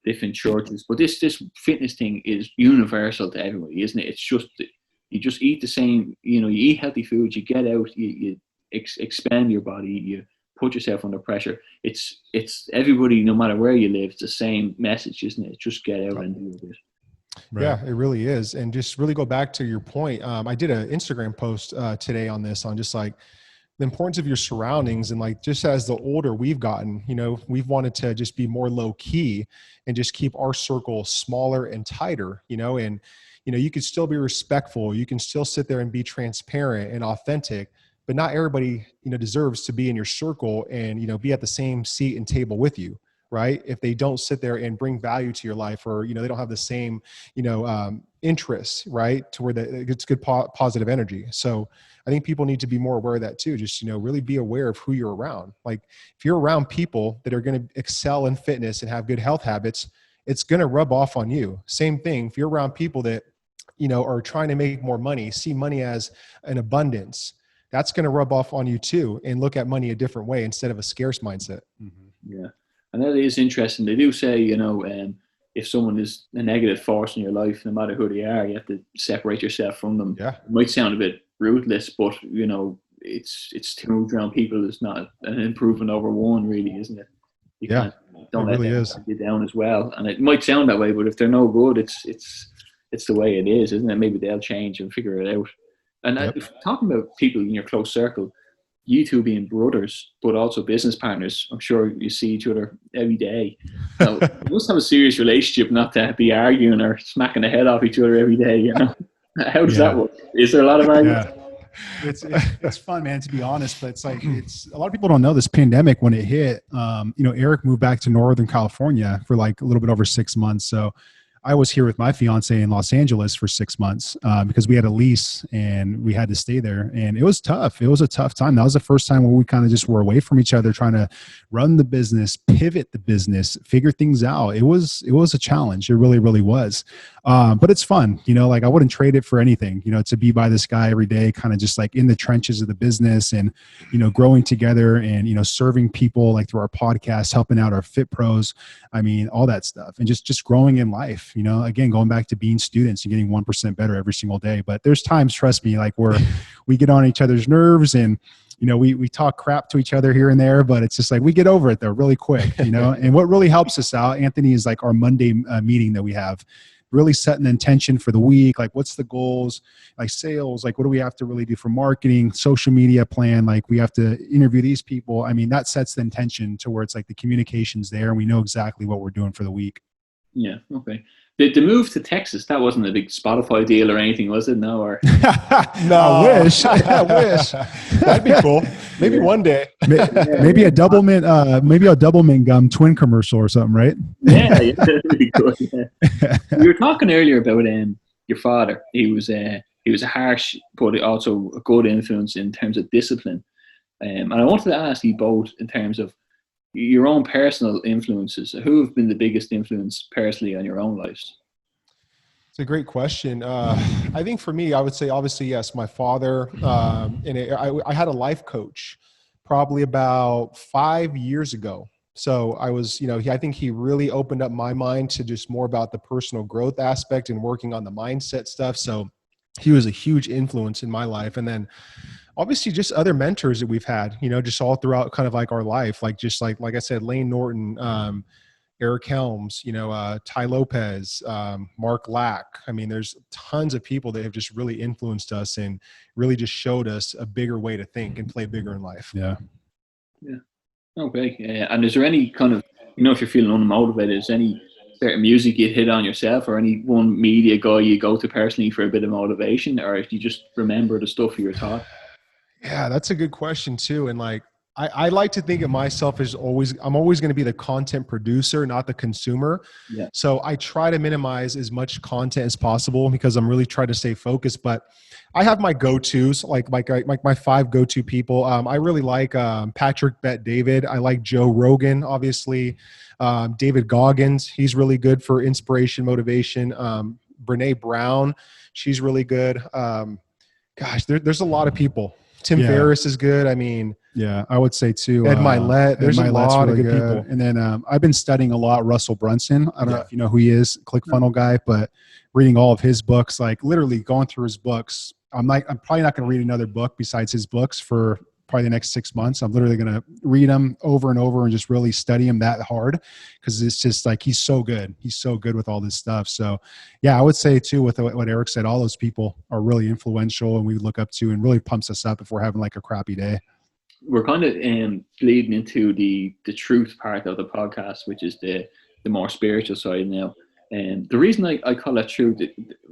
different churches. But this fitness thing is universal to everybody, isn't it? It's just, you just eat the same, you eat healthy foods, you get out, you expand your body, you put yourself under pressure. It's everybody, no matter where you live, it's the same message, isn't it? Just get out and do it. Right. Yeah, it really is. And just really go back to your point. I did an Instagram post today on this, on just like the importance of your surroundings. And like, just as the older we've gotten, we've wanted to just be more low key and just keep our circle smaller and tighter, and, you can still be respectful. You can still sit there and be transparent and authentic, but not everybody, deserves to be in your circle and, be at the same seat and table with you. Right? If they don't sit there and bring value to your life, or, they don't have the same, interests, right? To where it's good, positive energy. So I think people need to be more aware of that too. Just, really be aware of who you're around. Like if you're around people that are going to excel in fitness and have good health habits, it's going to rub off on you. Same thing. If you're around people that, are trying to make more money, see money as an abundance, that's going to rub off on you too, and look at money a different way instead of a scarce mindset. Yeah. And that is interesting. They do say, if someone is a negative force in your life, no matter who they are, you have to separate yourself from them. Yeah. It might sound a bit ruthless, but, it's two around people is not an improvement over one, really, isn't it? Don't let them drag you down as well. And it might sound that way, but if they're no good, it's the way it is, isn't it? Maybe they'll change and figure it out. And talking about people in your close circle, you two being brothers, but also business partners, I'm sure you see each other every day. Now, you must have a serious relationship, not to be arguing or smacking the head off each other every day. How does that work? Is there a lot of arguments? Yeah. It's fun, man, to be honest, but it's like, a lot of people don't know this pandemic when it hit. Eric moved back to Northern California for like a little bit over 6 months. So I was here with my fiance in Los Angeles for 6 months because we had a lease and we had to stay there. And it was tough. It was a tough time. That was the first time where we kind of just were away from each other, trying to run the business, pivot the business, figure things out. It was a challenge. It really, really was. But it's fun. Like I wouldn't trade it for anything, to be by this guy every day, kind of just like in the trenches of the business and, growing together and, serving people like through our podcast, helping out our fit pros. I mean, all that stuff, and just growing in life. Again, going back to being students and getting 1% better every single day. But there's times, trust me, like where we get on each other's nerves and, we talk crap to each other here and there, but it's just like, we get over it though really quick, and what really helps us out, Anthony, is like our Monday meeting that we have, really setting the intention for the week. Like what's the goals, like sales, like what do we have to really do for marketing, social media plan? Like we have to interview these people. I mean, that sets the intention to where it's like the communication's there and we know exactly what we're doing for the week. Yeah. Okay. The move to Texas, that wasn't a big Spotify deal or anything, was it? No, or no. I wish. I wish. That'd be cool. Maybe one day. Maybe a Doublemint gum twin commercial or something, right? Yeah, that'd be good. Yeah. You were talking earlier about your father. He was a harsh, but also a good influence in terms of discipline. And I wanted to ask you both in terms of your own personal influences. Who have been the biggest influence personally on your own lives? It's a great question. I think for me, I would say obviously, yes, my father. I had a life coach probably about 5 years ago. So I was, I think he really opened up my mind to just more about the personal growth aspect and working on the mindset stuff. So he was a huge influence in my life. And then obviously just other mentors that we've had, just all throughout kind of like our life, like just like I said, Lane Norton, Eric Helms, Ty Lopez, Mark Lack. I mean, there's tons of people that have just really influenced us and really just showed us a bigger way to think and play bigger in life. Yeah. Yeah. Okay. And is there any kind of, if you're feeling unmotivated, is any certain music you hit on yourself or any one media guy you go to personally for a bit of motivation, or if you just remember the stuff you were taught? Yeah, that's a good question too. And like, I like to think of myself as I'm always going to be the content producer, not the consumer. Yeah. So I try to minimize as much content as possible because I'm really trying to stay focused, but I have my go-tos, like my 5 go-to people. I really like Patrick Bet-David. I like Joe Rogan, obviously. David Goggins, he's really good for inspiration, motivation. Brene Brown, she's really good. Gosh, there's a lot of people. Tim Ferriss is good. I mean, Yeah, I would say too. Ed Milet, there's a lot of good people. And then I've been studying a lot Russell Brunson. I don't know if you know who he is, ClickFunnels guy, but reading all of his books, like literally going through his books. I'm probably not going to read another book besides his books for probably the next 6 months. I'm literally going to read them over and over and just really study him that hard, because it's just like he's so good. He's so good with all this stuff. So yeah, I would say too, with what Eric said, all those people are really influential and we look up to, and really pumps us up if we're having like a crappy day. We're kind of bleeding into the truth part of the podcast, which is the more spiritual side now. And the reason I call it truth,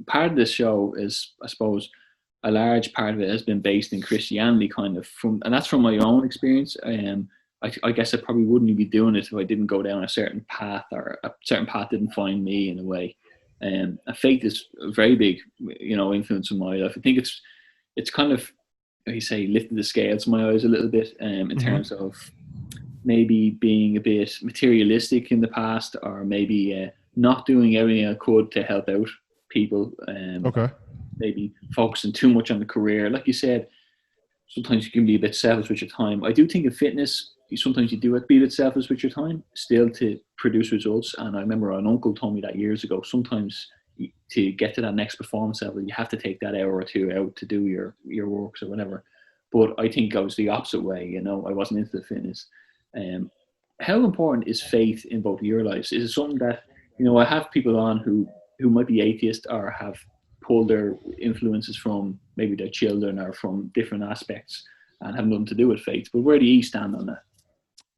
part of this show is, I suppose, a large part of it has been based in Christianity, kind of and that's from my own experience. I guess I probably wouldn't be doing it if I didn't go down a certain path, or a certain path didn't find me in a way. And faith is a very big, influence in my life. I think it's kind of, like you say, lifted the scales in my eyes a little bit, in terms of maybe being a bit materialistic in the past, or maybe not doing everything I could to help out people. Maybe focusing too much on the career. Like you said, sometimes you can be a bit selfish with your time. I do think in fitness, sometimes you do have to be a bit selfish with your time still to produce results. And I remember an uncle told me that years ago, sometimes to get to that next performance level, you have to take that hour or two out to do your works or whatever. But I think I was the opposite way, I wasn't into the fitness. How important is faith in both of your lives? Is it something that, I have people on who might be atheist or have pulled their influences from maybe their children or from different aspects and have nothing to do with faith, but where do you stand on that?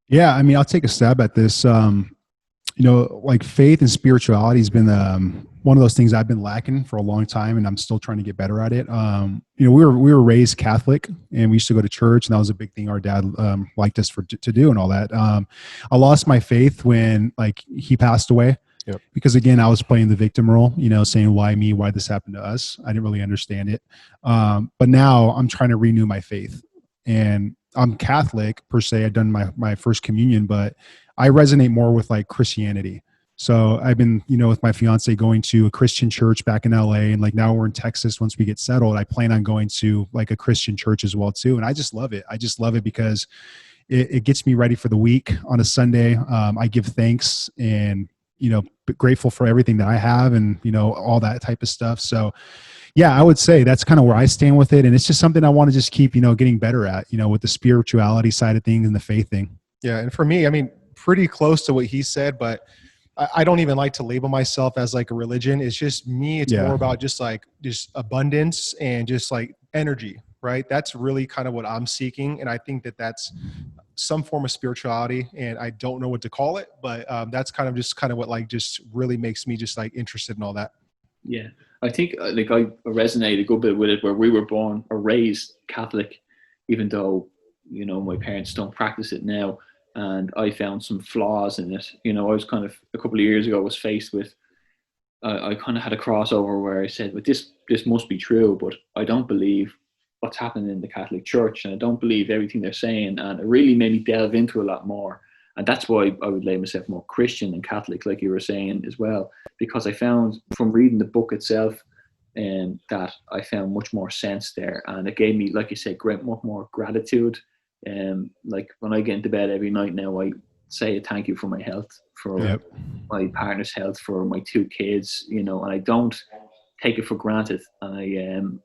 Yeah, I mean, I'll take a stab at this. Like faith and spirituality has been one of those things I've been lacking for a long time, and I'm still trying to get better at it. We were raised Catholic, and we used to go to church, and that was a big thing our dad liked us to do and all that. I lost my faith when he passed away. Yep. Because again, I was playing the victim role, saying why me, why this happened to us. I didn't really understand it. But now I'm trying to renew my faith, and I'm Catholic per se. I've done my first communion, but I resonate more with Christianity. So I've been, with my fiance going to a Christian church back in LA, and now we're in Texas. Once we get settled, I plan on going to a Christian church as well too. And I just love it. I just love it because it gets me ready for the week on a Sunday. I give thanks and, grateful for everything that I have and, all that type of stuff. So yeah, I would say that's kind of where I stand with it. And it's just something I want to just keep, getting better at, with the spirituality side of things and the faith thing. Yeah. And for me, I mean, pretty close to what he said, but I don't even like to label myself as a religion. It's just me. It's more about just abundance and just energy, right? That's really kind of what I'm seeking. And I think that that's some form of spirituality, and I don't know what to call it, but that's kind of what just really makes me just interested in all that. Yeah. I think I resonate a good bit with it, where we were born or raised Catholic, even though, my parents don't practice it now. And I found some flaws in it. I was kind of, a couple of years ago, was faced with, I kind of had a crossover where I said, but this must be true, but I don't believe what's happening in the Catholic Church, and I don't believe everything they're saying. And it really made me delve into a lot more. And that's why I would label myself more Christian than Catholic, like you were saying as well, because I found from reading the book itself, that I found much more sense there. And it gave me, like you said, much more gratitude. When I get into bed every night now, I say a thank you for my health, for my partner's health, for my 2 kids, and I don't take it for granted. And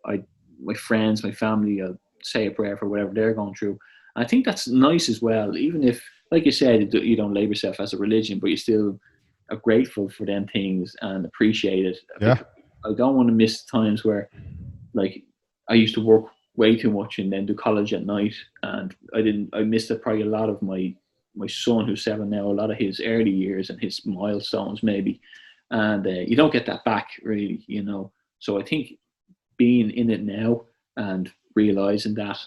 my friends, my family, I'll say a prayer for whatever they're going through. And I think that's nice as well, even if, like you said, you don't label yourself as a religion, but you still are grateful for them things and appreciate it. Yeah. I don't want to miss times where, I used to work way too much and then do college at night, and I missed probably a lot of my son, who's 7 now, a lot of his early years and his milestones maybe, and you don't get that back really, so I think being in it now and realizing that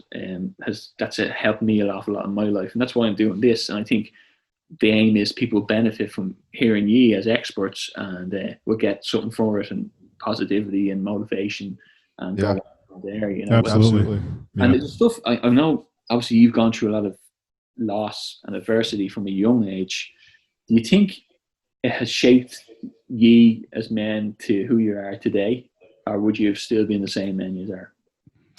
that's helped me an awful lot in my life, and that's why I'm doing this. And I think the aim is people benefit from hearing ye as experts, and we'll get something for it, and positivity and motivation, and go on there, Absolutely. And the stuff I know, obviously you've gone through a lot of loss and adversity from a young age. Do you think it has shaped ye as men to who you are today, or would you have still been the same men you are?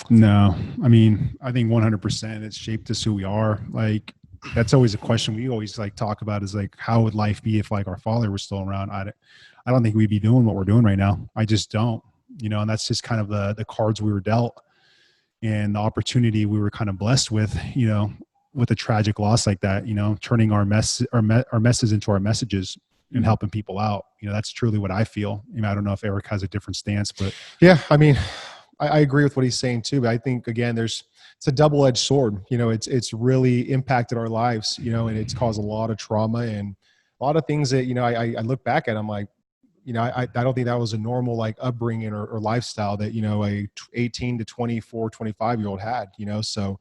No, I mean, I think 100% it's shaped us who we are. Like, that's always a question we always like talk about is like, how would life be if like our father was still around? I don't think we'd be doing what we're doing right now. I just don't, and that's just kind of the cards we were dealt and the opportunity we were kind of blessed with, with a tragic loss like that, turning our messes into our messages and helping people out. That's truly what I feel. I don't know if Eric has a different stance, but Yeah, I mean, I agree with what he's saying too, but I think again, it's a double-edged sword. It's really impacted our lives, and it's caused a lot of trauma and a lot of things that, I look back at, I'm like, I don't think that was a normal like upbringing or lifestyle that, a 18 to 24, 25-year-old had, so,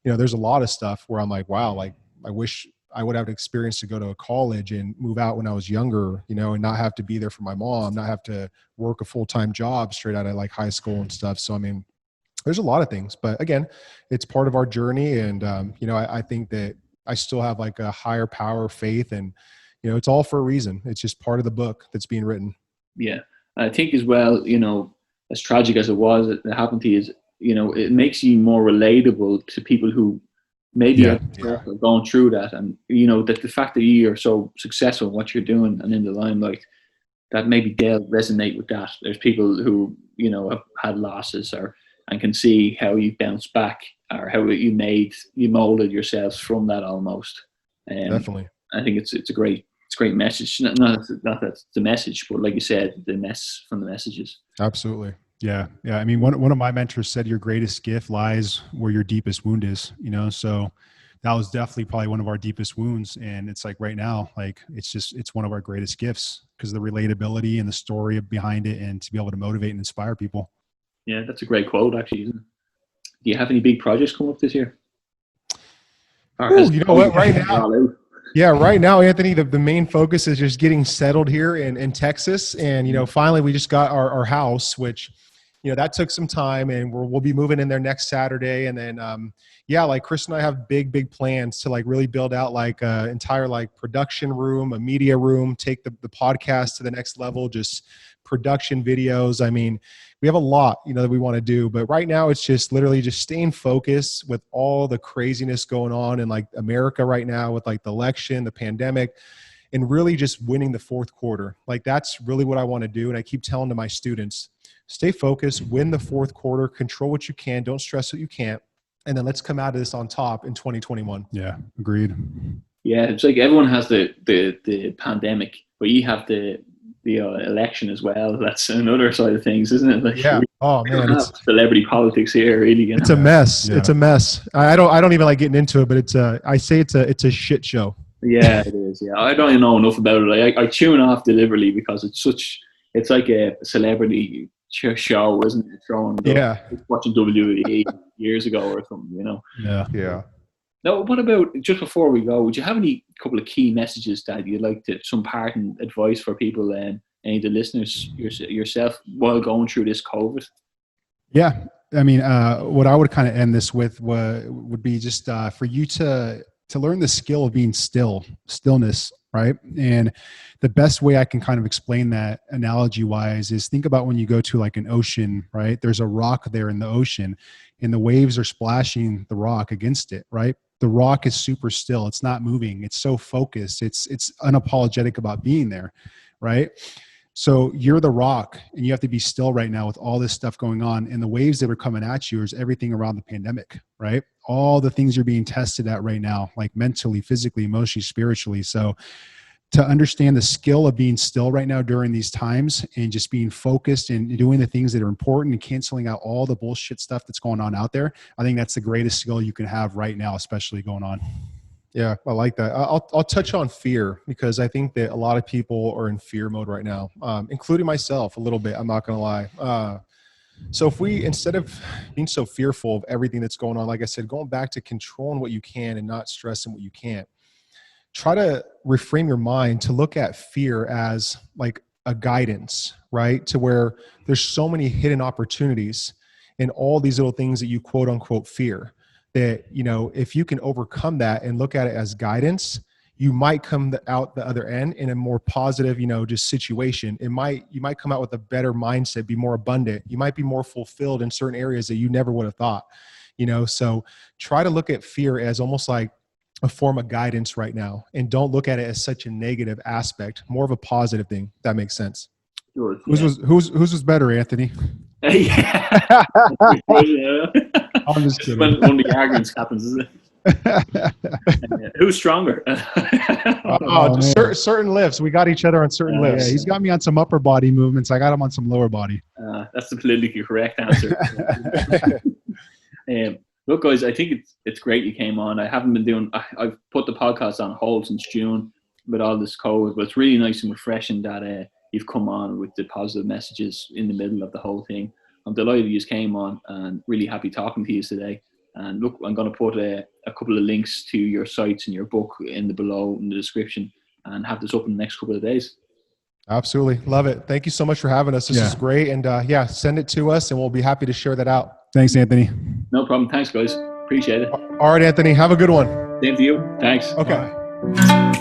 there's a lot of stuff where I'm like, wow, like I wish I would have experience to go to a college and move out when I was younger, and not have to be there for my mom, not have to work a full-time job straight out of like high school and stuff. So, I mean, there's a lot of things, but again, it's part of our journey. And, I think that I still have like a higher power faith and, it's all for a reason. It's just part of the book that's being written. Yeah. I think as well, as tragic as it was, it happened to you, is, it makes you more relatable to people who maybe are going through that. And, that the fact that you are so successful in what you're doing and in the limelight, that maybe they'll resonate with that. There's people who, have had losses and can see how you bounced back or how you molded yourselves from that almost. Definitely. I think it's a great message. Not that it's the message, but like you said, the mess from the messages. Absolutely. Yeah. I mean, one of my mentors said your greatest gift lies where your deepest wound is, so that was definitely probably one of our deepest wounds. And it's like right now, like it's one of our greatest gifts because of the relatability and the story behind it and to be able to motivate and inspire people. Yeah, that's a great quote actually, isn't it? Do you have any big projects coming up this year? Ooh, you know what, right now? Yeah, right now, Anthony, the main focus is just getting settled here in Texas. And, finally we just got our house, which, that took some time and we'll be moving in there next Saturday. And then, like Chris and I have big plans to like really build out like a entire like production room, a media room, take the podcast to the next level, just production videos. I mean, we have a lot, that we want to do, but right now it's just literally just staying focused with all the craziness going on in like America right now with like the election, the pandemic, and really just winning the fourth quarter. Like that's really what I want to do. And I keep telling to my students, stay focused, win the fourth quarter, control what you can, don't stress what you can't. And then let's come out of this on top in 2021. Yeah, agreed. Yeah, it's like everyone has the pandemic, but you have the election as well. That's another side of things, isn't it? Like, yeah. Oh man, it's celebrity politics here, really. It's a mess. Yeah. It's a mess. I don't even like getting into it, but I say it's a shit show. Yeah, it is. Yeah, I don't even know enough about it. I tune off deliberately because it's like a celebrity show, isn't it? Throwing watching WWE years ago or something, Yeah. Now, what about, just before we go, would you have any couple of key messages that you'd like to, some parting advice for people and any of the listeners, yourself, while going through this COVID? Yeah. I mean, what I would kind of end this with would be just for you to learn the skill of being stillness, right? And the best way I can kind of explain that analogy wise is think about when you go to like an ocean, right? There's a rock there in the ocean and the waves are splashing the rock against it, right? The rock is super still. It's not moving. It's so focused. It's unapologetic about being there, right? So you're the rock and you have to be still right now with all this stuff going on. And the waves that are coming at you is everything around the pandemic, right? All the things you're being tested at right now, like mentally, physically, emotionally, spiritually. So to understand the skill of being still right now during these times and just being focused and doing the things that are important and canceling out all the bullshit stuff that's going on out there, I think that's the greatest skill you can have right now, especially going on. Yeah, I like that. I'll touch on fear because I think that a lot of people are in fear mode right now, including myself a little bit. I'm not going to lie. So if we, instead of being so fearful of everything that's going on, like I said, going back to controlling what you can and not stressing what you can't, try to reframe your mind to look at fear as like a guidance, right? To where there's so many hidden opportunities in all these little things that you quote unquote fear. That, if you can overcome that and look at it as guidance, you might come out the other end in a more positive, just situation. You might come out with a better mindset, be more abundant. You might be more fulfilled in certain areas that you never would have thought, so try to look at fear as almost like a form of guidance right now, and don't look at it as such a negative aspect, more of a positive thing. If that makes sense. Sure, Whose was better, Anthony? Yeah. I'm just kidding. When one of the arguments happens, is it? Who's stronger? Certain lifts. We got each other on certain lifts. Yeah, he's got me on some upper body movements. I got him on some lower body. That's the politically correct answer. Look, guys, I think it's great you came on. I haven't been doing. I've put the podcast on hold since June with all this COVID, but it's really nice and refreshing that you've come on with the positive messages in the middle of the whole thing. I'm delighted you came on, and really happy talking to you today. And look, I'm going to put a couple of links to your sites and your book below in the description, and have this up in the next couple of days. Absolutely. Love it. Thank you so much for having us. This is great. And send it to us and we'll be happy to share that out. Thanks, Anthony. No problem. Thanks, guys. Appreciate it. All right, Anthony. Have a good one. Same to you. Thanks. Okay. Bye.